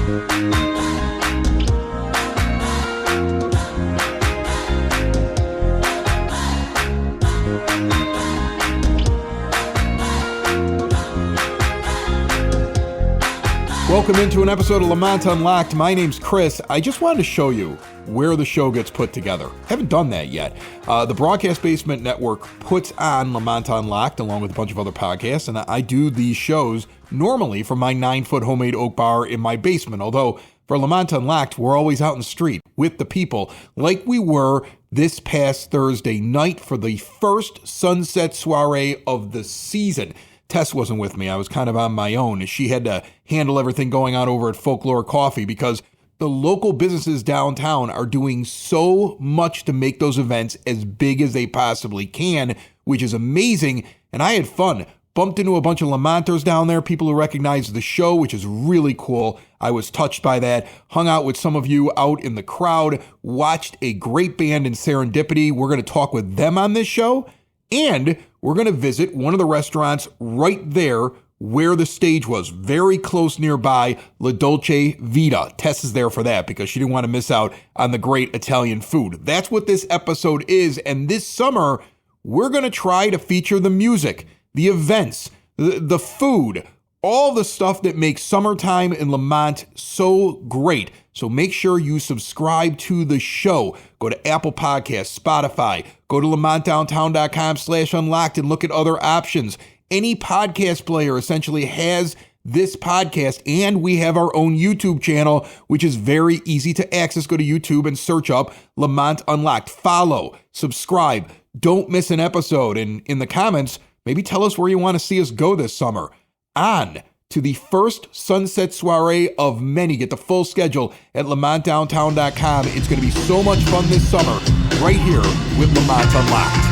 Welcome into an episode of Lemont Unlocked. My name's Chris. I just wanted to show you where the show gets put together. Haven't done that yet. The Broadcast Basement Network puts on Lemont Unlocked along with a bunch of other podcasts, and I do these shows normally from my 9-foot homemade oak bar in my basement, although for Lemont Unlocked, we're always out in the street with the people like we were this past Thursday night for the first Sunset Soirée of the season. Tess wasn't with me. I was kind of on my own. She had to handle everything going on over at Folklore Coffee because the local businesses downtown are doing so much to make those events as big as they possibly can, which is amazing. And I had fun. Bumped into a bunch of Lamonters down there, people who recognize the show, which is really cool. I was touched by that. Hung out with some of you out in the crowd. Watched a great band in Serendipity. We're going to talk with them on this show. And we're going to visit one of the restaurants right there where the stage was, very close nearby, La Dolce Vita. Tess is there for that because she didn't want to miss out on the great Italian food. That's what this episode is. And this summer, we're going to try to feature the music, the events, the food, all the stuff that makes summertime in Lemont so great. So make sure you subscribe to the show. Go to Apple Podcasts, Spotify, go to lemontdowntown.com/unlocked and look at other options. Any podcast player essentially has this podcast, and we have our own YouTube channel, which is very easy to access. Go to YouTube and search up Lemont Unlocked. Follow, subscribe, don't miss an episode. And in the comments, maybe tell us where you want to see us go this summer. On to the first Sunset Soirée of many. Get the full schedule at lemontdowntown.com. It's going to be so much fun this summer right here with Lemont Unlocked.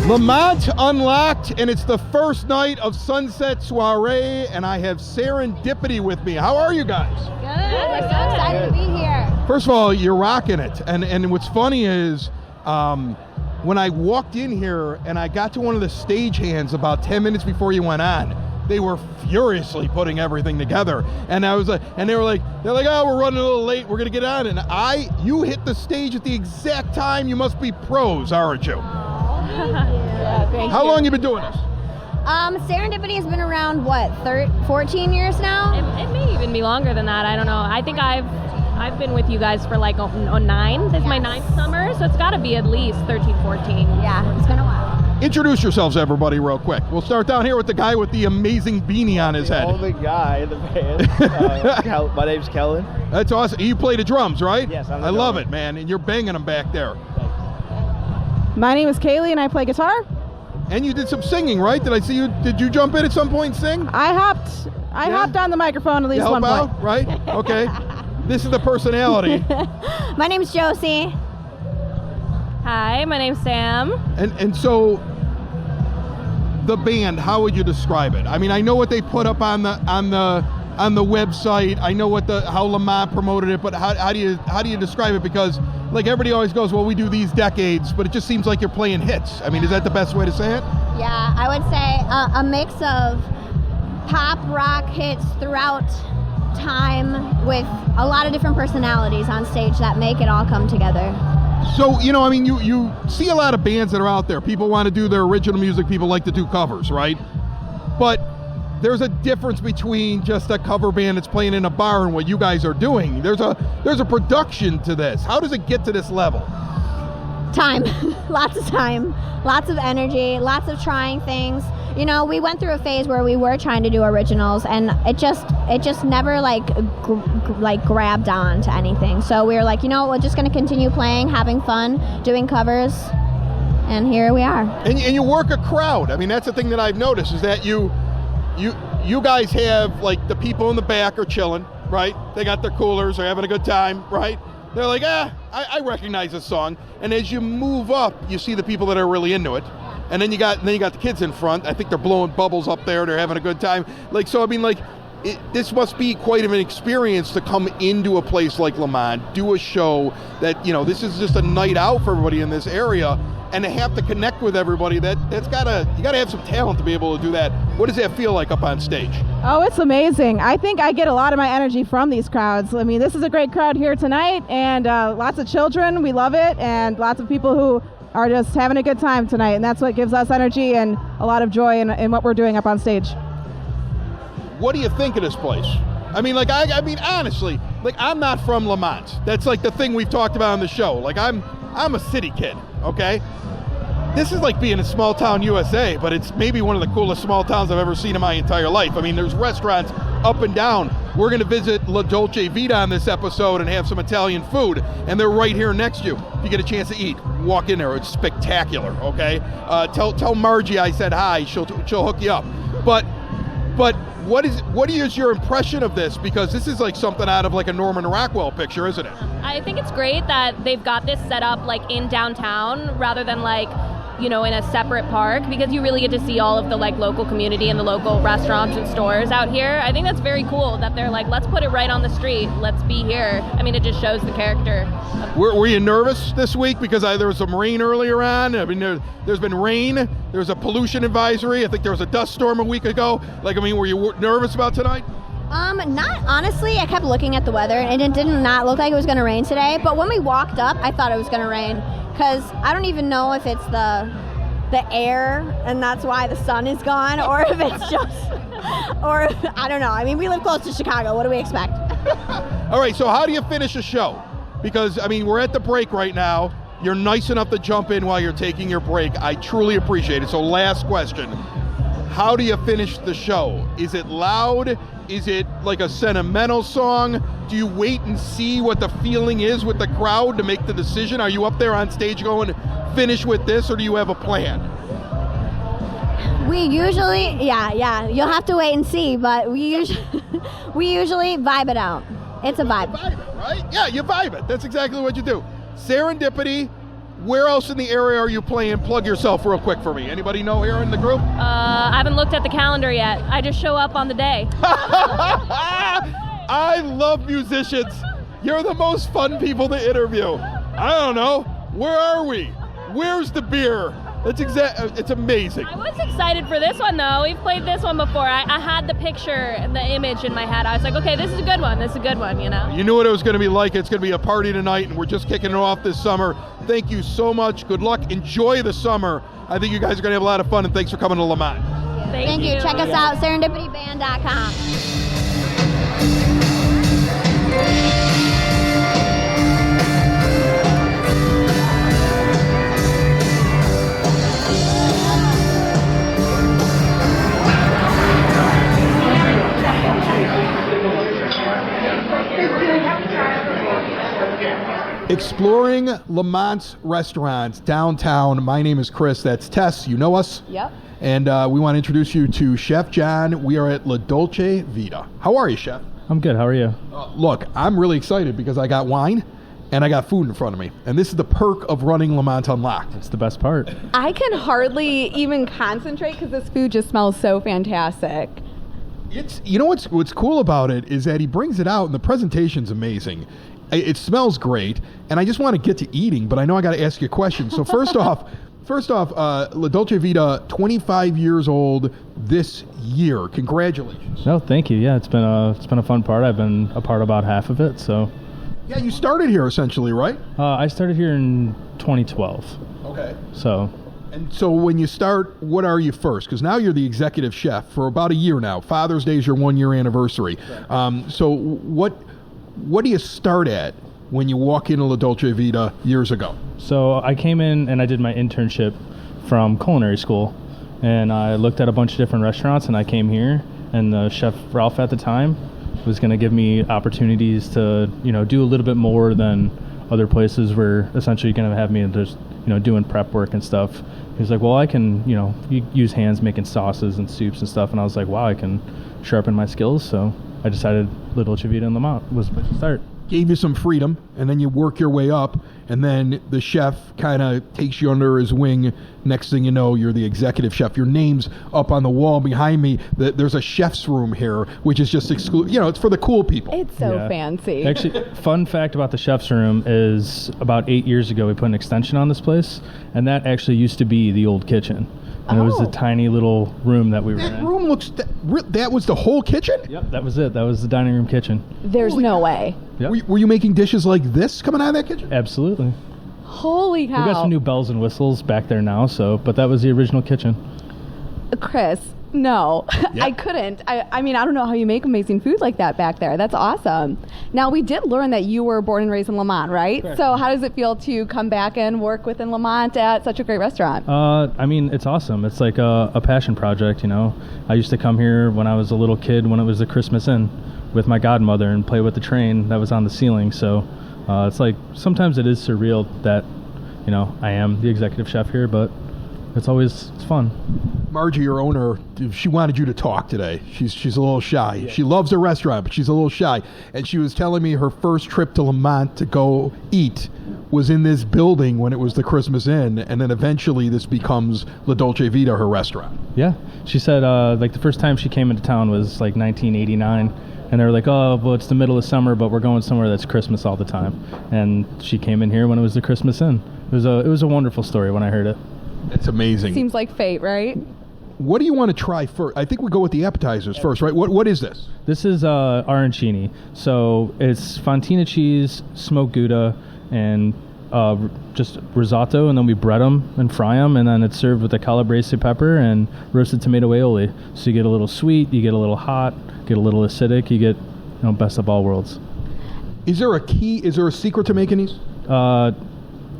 Lemont Unlocked, and it's the first night of Sunset Soirée, and I have Serendipity with me. How are you guys? Good. We're so excited to be here. First of all, you're rocking it. And what's funny is when I walked in here and I got to one of the stagehands about 10 minutes before you went on, they were furiously putting everything together. And I was like, and they're like, oh, we're running a little late. We're going to get on. And you hit the stage at the exact time. You must be pros, aren't you? Yeah, thank How you. long you been doing this? Serendipity has been around, 14 years now? It may even be longer than that. I don't know. I think I've been with you guys for like 9. This is my 9th summer, so it's got to be at least 13, 14. Yeah, it's been a while. Introduce yourselves, everybody, real quick. We'll start down here with the guy with the amazing beanie on his head. The only guy in the band. My name's Kellen. That's awesome. You play the drums, right? Yes, I love it, man. And you're banging them back there. My name is Kaylee and I play guitar. And you did some singing, right? Did I see you? Did you jump in at some point and sing? I hopped on the microphone at least help one out, point. right? Okay. This is the personality. My name's Josie. Hi, my name's Sam. And so the band, how would you describe it? I mean, I know what they put up on the website. I know how Lemont promoted it, but how do you describe it? Because like everybody always goes, well, we do these decades, but it just seems like you're playing hits. I mean, is that the best way to say it? Yeah, I would say a mix of pop rock hits throughout time with a lot of different personalities on stage that make it all come together. So, I mean, you see a lot of bands that are out there. People want to do their original music. People like to do covers, right? But there's a difference between just a cover band that's playing in a bar and what you guys are doing. There's a production to this. How does it get to this level? Time. Lots of time. Lots of energy. Lots of trying things. you know, we went through a phase where we were trying to do originals, and it just never like grabbed on to anything. So we were like, you know, we're just going to continue playing, having fun, doing covers, and here we are. And you work a crowd. I mean, that's the thing that I've noticed is that you guys have, like, the people in the back are chilling, right? They got their coolers, they're having a good time, right? They're like, I recognize this song. And as you move up, you see the people that are really into it. And then you got the kids in front. I think they're blowing bubbles up there. They're having a good time. Like, so I mean, like, this must be quite of an experience to come into a place like Lemont, do a show that, you know, this is just a night out for everybody in this area, and to have to connect with everybody. You gotta have some talent to be able to do that. What does that feel like up on stage? Oh, it's amazing. I think I get a lot of my energy from these crowds. I mean, this is a great crowd here tonight, and lots of children. We love it, and lots of people who are just having a good time tonight, and that's what gives us energy and a lot of joy in what we're doing up on stage. What do you think of this place? I mean, like, I mean, honestly, like, I'm not from Lemont. That's like the thing we've talked about on the show. Like, I'm a city kid, okay? This is like being in small town USA, but it's maybe one of the coolest small towns I've ever seen in my entire life. I mean, there's restaurants up and down. We're going to visit La Dolce Vita on this episode and have some Italian food, and they're right here next to you. If you get a chance to eat, walk in there. It's spectacular, okay? Tell Margie I said hi. She'll hook you up. But what is your impression of this? Because this is like something out of like a Norman Rockwell picture, isn't it? I think it's great that they've got this set up like in downtown rather than like, you know, in a separate park, because you really get to see all of the like local community and the local restaurants and stores out here. I think that's very cool that they're like, let's put it right on the street. Let's be here. I mean, it just shows the character. Were you nervous this week? Because there was some rain earlier on. I mean, there's been rain. There's a pollution advisory. I think there was a dust storm a week ago. Like, I mean, were you nervous about tonight? Not honestly. I kept looking at the weather, and it did not look like it was going to rain today. But when we walked up, I thought it was going to rain, because I don't even know if it's the air and that's why the sun is gone, or if it's just, or I don't know. I mean, we live close to Chicago. What do we expect? All right, so how do you finish a show? Because, I mean, we're at the break right now. You're nice enough to jump in while you're taking your break. I truly appreciate it. So last question. How do you finish the show? Is it loud? Is it like a sentimental song? Do you wait and see what the feeling is with the crowd to make the decision? Are you up there on stage going, finish with this, or do you have a plan? We usually, yeah, you'll have to wait and see, but we usually vibe it out. It's a vibe. You vibe it, right? Yeah, you vibe it. That's exactly what you do. Serendipity. Where else in the area are you playing? Plug yourself real quick for me. Anybody know here in the group? I haven't looked at the calendar yet. I just show up on the day. I love musicians. You're the most fun people to interview. I don't know. Where are we? Where's the beer? It's amazing. I was excited for this one, though. We've played this one before. I had the picture and the image in my head. I was like, okay, this is a good one. This is a good one, you know? You knew what it was going to be like. It's going to be a party tonight, and we're just kicking it off this summer. Thank you so much. Good luck. Enjoy the summer. I think you guys are going to have a lot of fun, and thanks for coming to Lemont. Thank you. Check us out, serendipityband.com. Exploring Lemont's restaurants downtown. My name is Chris. That's Tess. You know us. Yep. And we want to introduce you to Chef John. We are at La Dolce Vita. How are you, Chef? I'm good. How are you? Look, I'm really excited because I got wine and I got food in front of me. And this is the perk of running Lemont Unlocked. It's the best part. I can hardly even concentrate because this food just smells so fantastic. It's, you know what's cool about it is that he brings it out and the presentation's amazing. It smells great, and I just want to get to eating, but I know I got to ask you a question. So first off, La Dolce Vita, 25 years old this year. Congratulations. No, thank you. Yeah, it's been a fun part. I've been a part about half of it. So. Yeah, you started here essentially, right? I started here in 2012. Okay. So. And so when you start, what are you first? Because now you're the executive chef for about a year now. Father's Day is your 1 year anniversary. Right. So what do you start at when you walk into La Dolce Vita years ago? So I came in and I did my internship from culinary school, and I looked at a bunch of different restaurants, and I came here, and the chef Ralph at the time was going to give me opportunities to, do a little bit more than other places where essentially going to have me just, doing prep work and stuff. He was like, well, I can, use hands making sauces and soups and stuff. And I was like, wow, I can sharpen my skills. So I decided Dolce Vita in Lemont was my start. Gave you some freedom, and then you work your way up, and then the chef kind of takes you under his wing. Next thing you know, you're the executive chef. Your name's up on the wall behind me. There's a chef's room here, which is just exclusive. It's for the cool people. It's so fancy. Actually, fun fact about the chef's room is about 8 years ago, we put an extension on this place, and that actually used to be the old kitchen. And it was a tiny little room that we were in. That room looks... That was the whole kitchen? Yep, that was it. That was the dining room kitchen. There's no way. Yep. Were you making dishes like this coming out of that kitchen? Absolutely. Holy cow. We got some new bells and whistles back there now, but that was the original kitchen. Chris, no. Yep. I couldn't. I mean, I don't know how you make amazing food like that back there. That's awesome. Now, we did learn that you were born and raised in Lemont, right? Correct. So how does it feel to come back and work within Lemont at such a great restaurant? I mean, it's awesome. It's like a passion project, I used to come here when I was a little kid when it was the Christmas Inn with my godmother and play with the train that was on the ceiling. So it's like sometimes it is surreal that, I am the executive chef here, but it's fun. Margie, your owner, she wanted you to talk today. She's a little shy. Yeah. She loves the restaurant, but she's a little shy. And she was telling me her first trip to Lemont to go eat was in this building when it was the Christmas Inn, and then eventually this becomes La Dolce Vita, her restaurant. Yeah. She said the first time she came into town was like 1989. And they were like, oh, well, it's the middle of summer, but we're going somewhere that's Christmas all the time. And she came in here when it was the Christmas Inn. It was a wonderful story when I heard it. It's amazing. Seems like fate, right? What do you want to try first? I think we go with the appetizers first, right? What is this? This is arancini. So it's fontina cheese, smoked Gouda, and just risotto, and then we bread them and fry them, and then it's served with a calabrese pepper and roasted tomato aioli. So you get a little sweet, you get a little hot, get a little acidic, you get best of all worlds. Is there a secret to making these?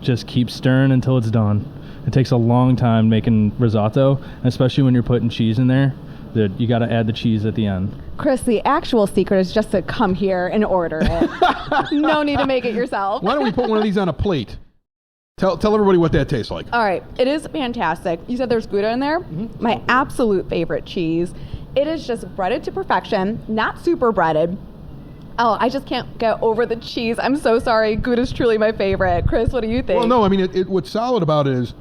Just keep stirring until it's done. It takes a long time making risotto, especially when you're putting cheese in there. You got to add the cheese at the end. Chris, the actual secret is just to come here and order it. No need to make it yourself. Why don't we put one of these on a plate? Tell everybody what that tastes like. All right. It is fantastic. You said there's Gouda in there? Mm-hmm. My absolute favorite cheese. It is just breaded to perfection, not super breaded. Oh, I just can't get over the cheese. I'm so sorry. Gouda's truly my favorite. Chris, what do you think? Well, no, I mean, what's solid about it is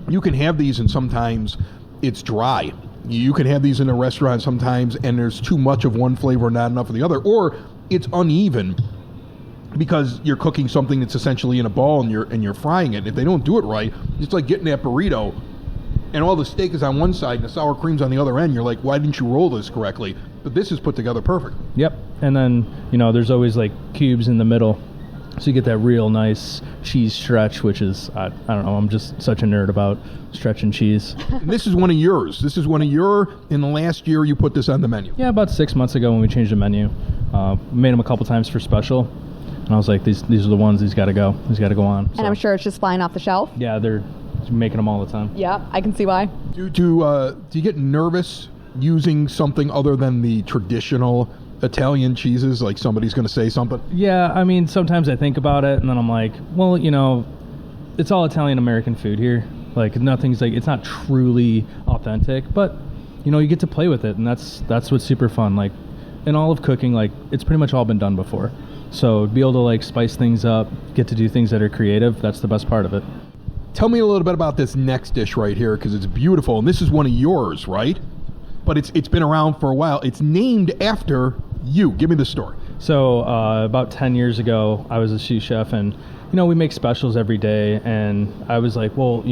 you can have these and sometimes it's dry. You can have these in a restaurant sometimes and there's too much of one flavor and not enough of the other. Or it's uneven because you're cooking something that's essentially in a ball and you're frying it. If they don't do it right, it's like getting that burrito and all the steak is on one side and the sour cream's on the other end. You're like, why didn't you roll this correctly? But this is put together perfect. Yep. And then, there's always like cubes in the middle. So you get that real nice cheese stretch, which is, I don't know, I'm just such a nerd about stretching cheese. And this is one of yours. In the last year, you put this on the menu. Yeah, about 6 months ago when we changed the menu. Made them a couple times for special. And I was like, these are the ones, these got to go. These got to go on. And I'm sure it's just flying off the shelf. Yeah, they're making them all the time. Yeah, I can see why. Do you get nervous using something other than the traditional Italian cheeses, like somebody's going to say something? Yeah, I mean, sometimes I think about it, and then I'm like, well, it's all Italian-American food here. Like, nothing's like, it's not truly authentic, but, you get to play with it, and that's what's super fun. Like, in all of cooking, like, it's pretty much all been done before. So, to be able to, like, spice things up, get to do things that are creative, that's the best part of it. Tell me a little bit about this next dish right here, because it's beautiful, and this is one of yours, right? But it's been around for a while. It's named after you. Give me the story. So about 10 years ago, I was a sous chef, and we make specials every day, and I was like, well,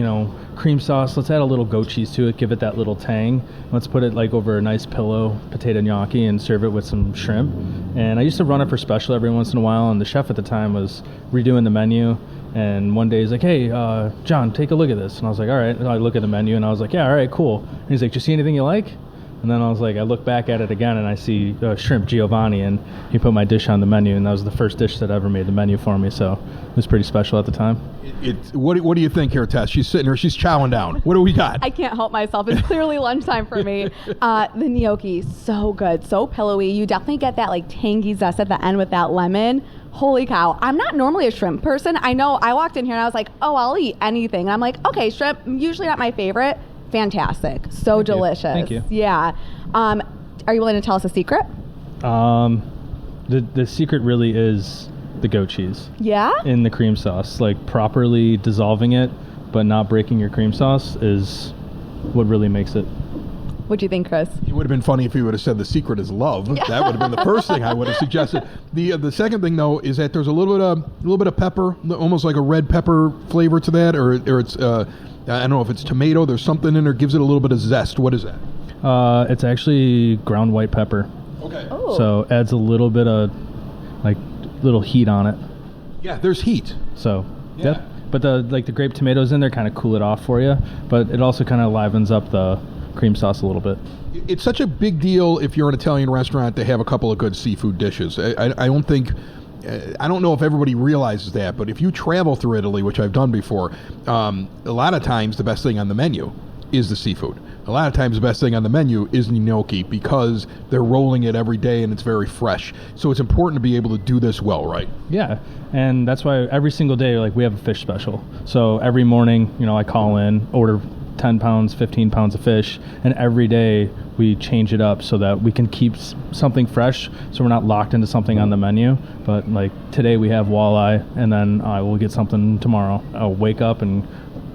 cream sauce, let's add a little goat cheese to it, give it that little tang. Let's put it like over a nice pillow potato gnocchi and serve it with some shrimp. And I used to run it for special every once in a while, and the chef at the time was redoing the menu. And one day he's like, hey, John, take a look at this. And I was like, all right. And I look at the menu, and I was like, yeah, all right, cool. And he's like, do you see anything you like? And then I was like, I look back at it again and I see shrimp Giovanni, and he put my dish on the menu, and that was the first dish that ever made the menu for me. So it was pretty special at the time. What do you think here, Tess? She's sitting here, she's chowing down. What do we got? I can't help myself. It's clearly lunchtime for me. The gnocchi, so good, so pillowy. You definitely get that like tangy zest at the end with that lemon. Holy cow. I'm not normally a shrimp person. I know I walked in here and I was like, oh, I'll eat anything. And I'm like, okay, shrimp, usually not my favorite. Fantastic. So Thank delicious. You. Thank you. Yeah. Are you willing to tell us a secret? The secret really is the goat cheese. Yeah? In the cream sauce. Like properly dissolving it, but not breaking your cream sauce is what really makes it. What do you think, Chris? It would have been funny if he would have said the secret is love. That would have been the first thing I would have suggested. The second thing though is that there's a little bit of pepper, almost like a red pepper flavor to that, or it's I don't know if it's tomato. There's something in there gives it a little bit of zest. What is that? It's actually ground white pepper. Okay. Oh. So adds a little bit of like little heat on it. Yeah, there's heat. So Yeah. But the grape tomatoes in there kind of cool it off for you, but it also kind of livens up the cream sauce a little bit. It's such a big deal if you're an Italian restaurant to have a couple of good seafood dishes. I don't think, I don't know if everybody realizes that, but if you travel through Italy, which I've done before, a lot of times the best thing on the menu is the seafood. A lot of times the best thing on the menu is gnocchi because they're rolling it every day and it's very fresh. So it's important to be able to do this well, right? Yeah, and that's why every single day, like, we have a fish special. So every morning, I call in, order 10 pounds, 15 pounds of fish, and every day we change it up so that we can keep something fresh, so we're not locked into something on the menu. But like today we have walleye, and then I will get something tomorrow. I'll wake up and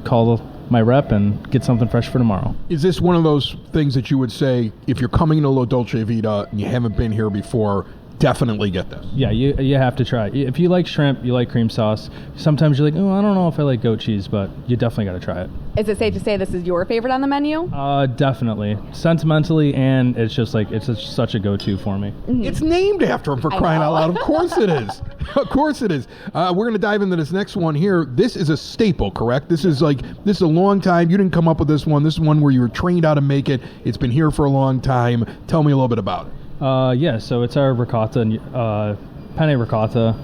call my rep and get something fresh for tomorrow. Is this one of those things that you would say, if you're coming to La Dolce Vita and you haven't been here before, definitely get this? Yeah, you have to try it. If you like shrimp, you like cream sauce, sometimes you're like, oh, I don't know if I like goat cheese, but you definitely got to try it. Is it safe to say this is your favorite on the menu? Definitely. Sentimentally, and it's just like, it's such a go-to for me. It's named after him, for crying out loud. Of course it is. Of course it is. We're going to dive into this next one here. This is a staple, correct? This is a long time. You didn't come up with this one. This is one where you were trained how to make it. It's been here for a long time. Tell me a little bit about it. Yeah, so it's our ricotta, penne ricotta.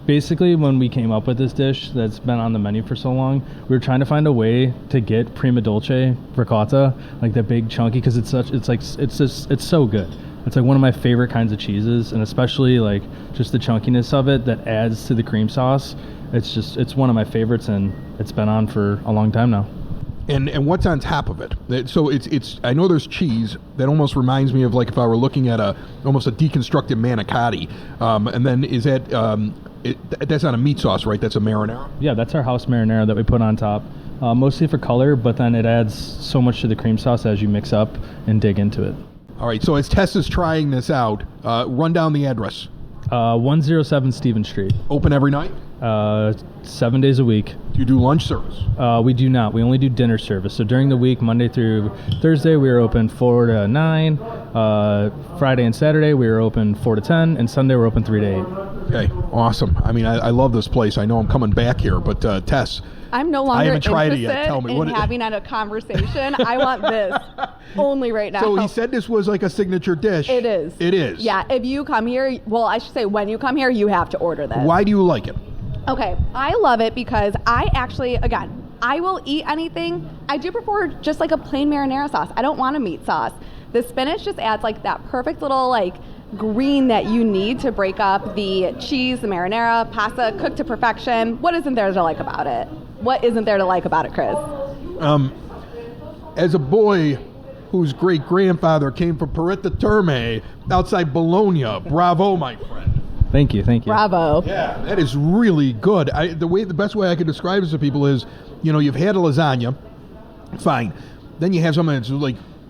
Basically, when we came up with this dish that's been on the menu for so long, we were trying to find a way to get prima dolce ricotta, like the big chunky, because it's so good. It's like one of my favorite kinds of cheeses, and especially like just the chunkiness of it that adds to the cream sauce. It's one of my favorites, and it's been on for a long time now. And what's on top of it? So it's I know there's cheese that almost reminds me of like if I were looking at almost a deconstructed manicotti. And then is that that's not a meat sauce, right? That's a marinara? Yeah, that's our house marinara that we put on top. Mostly for color, but then it adds so much to the cream sauce as you mix up and dig into it. All right, so as Tess is trying this out, run down the address. 107 Stevens Street. Open every night? 7 days a week. Do you do lunch service? We do not. We only do dinner service. So during the week, Monday through Thursday, we are open 4 to 9. Friday and Saturday, we are open 4 to 10. And Sunday, we're open 3 to 8. Okay, awesome. I mean, I love this place. I know I'm coming back here, but Tess, I'm no longer I haven't tried it interested yet. Tell me, in having a conversation. I want this only right now. So he said this was like a signature dish. It is. It is. Yeah, if you come here, well, I should say when you come here, you have to order this. Why do you like it? Okay, I love it because I actually, again, I will eat anything. I do prefer just like a plain marinara sauce. I don't want a meat sauce. The spinach just adds like that perfect little like green that you need to break up the cheese, the marinara, pasta, cooked to perfection. What isn't there to like about it? What isn't there to like about it, Chris? As a boy whose great-grandfather came from Poretta Terme outside Bologna, bravo, my friend. Thank you. Bravo. Yeah, that is really good. The best way I could describe this to people is, you've had a lasagna, fine. Then you have something that's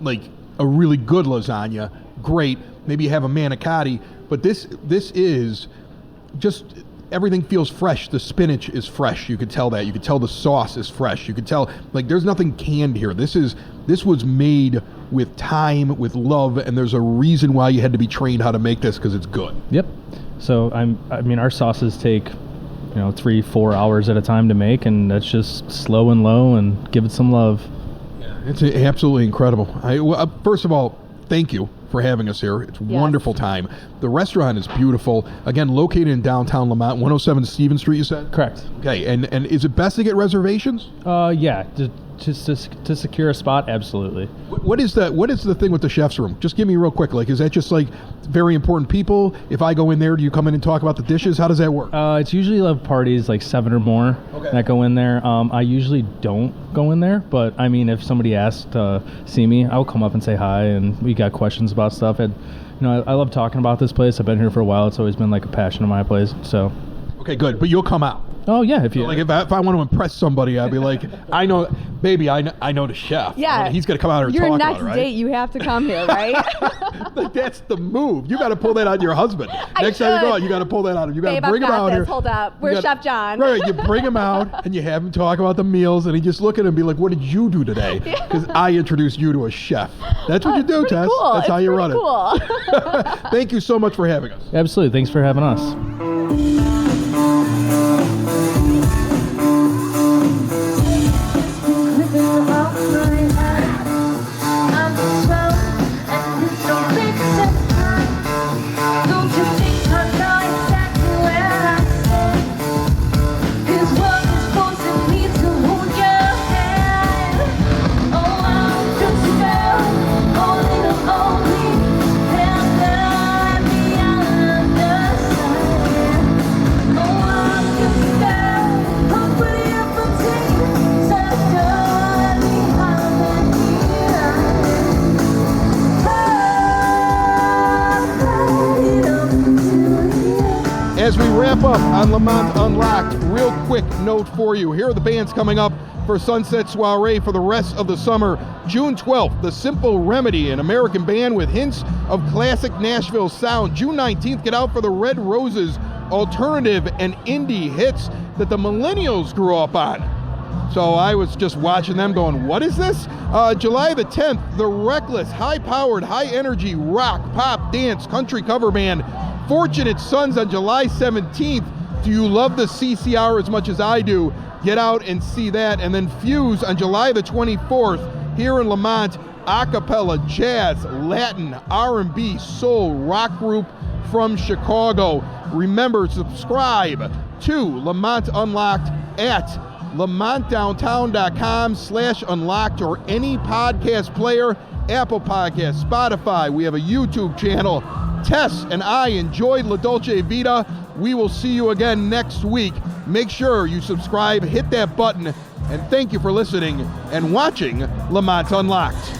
like a really good lasagna, great. Maybe you have a manicotti, but this is just everything feels fresh. The spinach is fresh. You could tell that. You could tell the sauce is fresh. You could tell like there's nothing canned here. This was made with time, with love, and there's a reason why you had to be trained how to make this because it's good. Yep. So I mean, our sauces take 3-4 hours at a time to make, and that's just slow and low and give it some love. It's absolutely incredible. First of all, thank you for having us here. It's a wonderful time. The restaurant is beautiful. Again, located in downtown Lemont, 107 Stevens Street, you said? Correct. Okay, and is it best to get reservations? Yeah. To secure a spot, absolutely. What is the thing with the chef's room? Just give me real quick. Like, is that just like very important people? If I go in there, do you come in and talk about the dishes? How does that work? It's usually like parties, like 7 or more that go in there. I usually don't go in there, but I mean, if somebody asks to see me, I'll come up and say hi, and we got questions about stuff. And I love talking about this place. I've been here for a while. It's always been like a passion of my place. So. Okay, good. But you'll come out. Oh yeah, if I want to impress somebody, I'd be like, I know the chef. Yeah, he's gonna come out here and talk about it, right? Your next date, you have to come here, right? Like, that's the move. You got to pull that on your husband. Next time you go out, you got to pull that on him. You got to bring him out here. Hold up, where's Chef John? Right, you bring him out and you have him talk about the meals, and he just look at him and be like, "What did you do today?" Because I introduced you to a chef. That's what you do, Tess. Cool. That's how you run cool. it. Thank you so much for having us. Absolutely. Thanks for having us. As we wrap up on Lemont Unlocked, real quick note for you. Here are the bands coming up for Sunset Soirée for the rest of the summer. June 12th, The Simple Remedy, an American band with hints of classic Nashville sound. June 19th, get out for the Red Roses, alternative and indie hits that the millennials grew up on. So I was just watching them going, what is this? July the 10th, the reckless, high-powered, high-energy rock, pop, dance, country cover band Fortunate Sons on July 17th. Do you love the CCR as much as I do? Get out and see that. And then Fuse on July the 24th here in Lemont, a cappella, jazz, Latin, R&B, soul, rock group from Chicago. Remember, subscribe to Lemont Unlocked at lemontdowntown.com/unlocked or any podcast player, Apple Podcasts, Spotify. We have a YouTube channel. Tess and I enjoyed La Dolce Vita. We will see you again next week. Make sure you subscribe, hit that button, and thank you for listening and watching Lemont Unlocked.